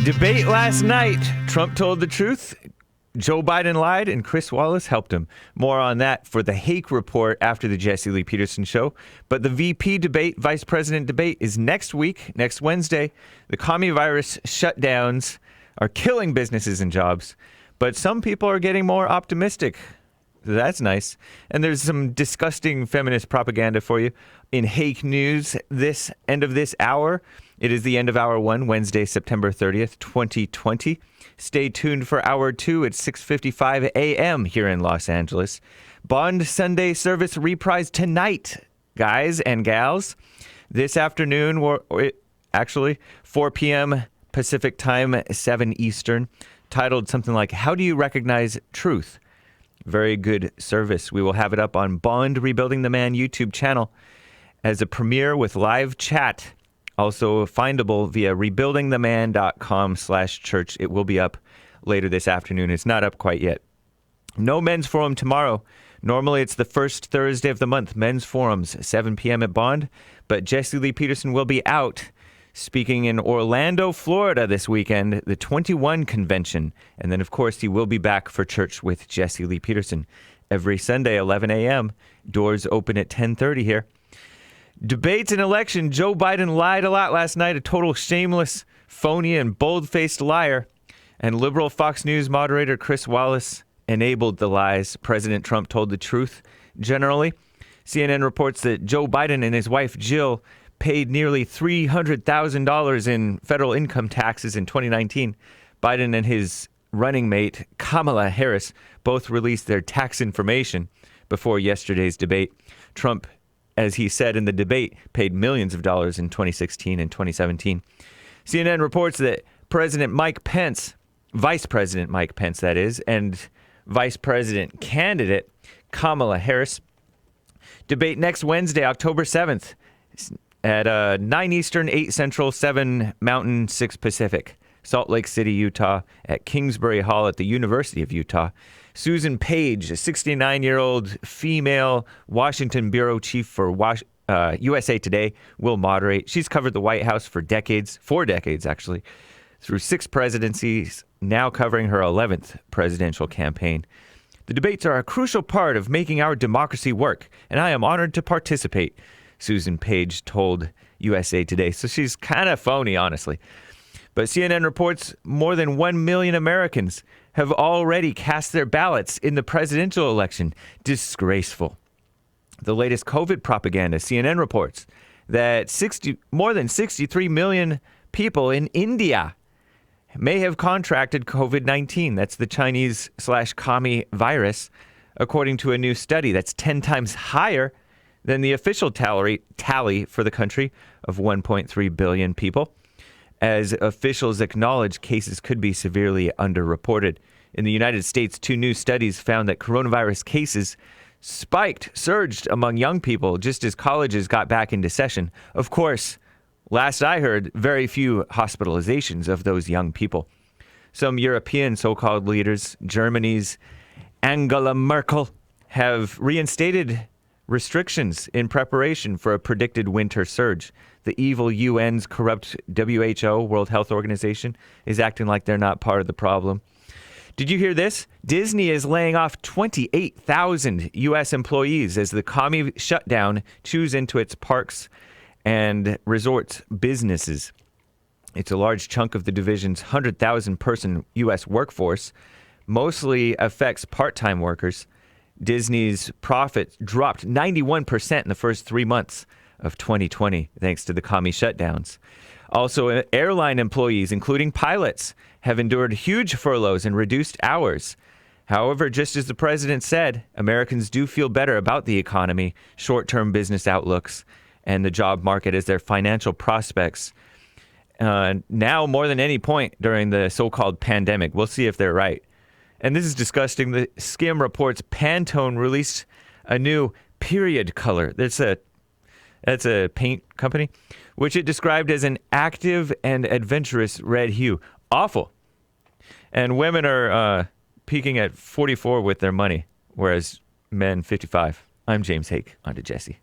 Debate last night. Trump told the truth. Joe Biden lied, and Chris Wallace helped him. More on that for the Hake Report after the Jesse Lee Peterson show. But the VP debate, Vice President debate, is next week, next Wednesday. The Commie virus shutdowns are killing businesses and jobs, but some people are getting more optimistic. That's nice. And there's some disgusting feminist propaganda for you in Hake News this end of this hour. It is the end of hour one, Wednesday, September 30th, 2020. Stay tuned for hour two at 6:55 a.m. here in Los Angeles. Bond Sunday service reprised tonight, guys and gals. This afternoon, or actually 4 p.m. Pacific time, 7 Eastern, titled something like, How Do You Recognize Truth? Very good service. We will have it up on Bond Rebuilding the Man YouTube channel as a premiere with live chat. Also findable via rebuildingtheman.com/church. It will be up later this afternoon. It's not up quite yet. No men's forum tomorrow. Normally it's the first Thursday of the month. Men's forums, 7 p.m. at Bond. But Jesse Lee Peterson will be out speaking in Orlando, Florida this weekend, the 21 convention. And then, of course, he will be back for church with Jesse Lee Peterson every Sunday, 11 a.m. Doors open at 10:30 here. Debates and election. Joe Biden lied a lot last night, a total shameless, phony, and bold-faced liar. And liberal Fox News moderator Chris Wallace enabled the lies. President Trump told the truth, generally. CNN reports that Joe Biden and his wife Jill paid nearly $300,000 in federal income taxes in 2019. Biden and his running mate, Kamala Harris, both released their tax information before yesterday's debate. Trump, as he said in the debate, paid millions of dollars in 2016 and 2017. CNN reports that President Mike Pence, Vice President Mike Pence, that is, and Vice President candidate Kamala Harris debate next Wednesday, October 7th at 9 Eastern, 8 Central, 7 Mountain, 6 Pacific, Salt Lake City, Utah, at Kingsbury Hall at the University of Utah. Susan Page, a 69-year-old female Washington bureau chief for USA Today, will moderate. She's covered the White House for decades, 4 decades actually, through 6 presidencies, now covering her 11th presidential campaign. The debates are a crucial part of making our democracy work, and I am honored to participate, Susan Page told USA Today. So she's kind of phony, honestly. But CNN reports more than 1 million Americans have already cast their ballots in the presidential election. Disgraceful. The latest COVID propaganda, CNN reports that more than 63 million people in India may have contracted COVID-19. That's the Chinese/Commie virus, according to a new study. That's 10 times higher than the official tally for the country of 1.3 billion people, as officials acknowledge cases could be severely underreported. In the United States, 2 new studies found that coronavirus cases surged among young people just as colleges got back into session. Of course, last I heard, very few hospitalizations of those young people. Some European so-called leaders, Germany's Angela Merkel, have reinstated restrictions in preparation for a predicted winter surge. The evil UN's corrupt WHO, World Health Organization, is acting like they're not part of the problem. Did you hear this? Disney is laying off 28,000 U.S. employees as the Commie shutdown chews into its parks and resorts businesses. It's a large chunk of the division's 100,000-person U.S. workforce, mostly affects part-time workers. Disney's profit dropped 91% in the first 3 months of 2020, thanks to the Commie shutdowns. Also, airline employees, including pilots, have endured huge furloughs and reduced hours. However, just as the president said, Americans do feel better about the economy, short-term business outlooks, and the job market as their financial prospects. Now, more than any point during the so-called pandemic. We'll see if they're right. And this is disgusting. The Skim reports Pantone released a new period color. That's a paint company, which it described as an active and adventurous red hue. Awful. And women are peaking at 44 with their money, whereas men 55. I'm James Hake. On to Jesse.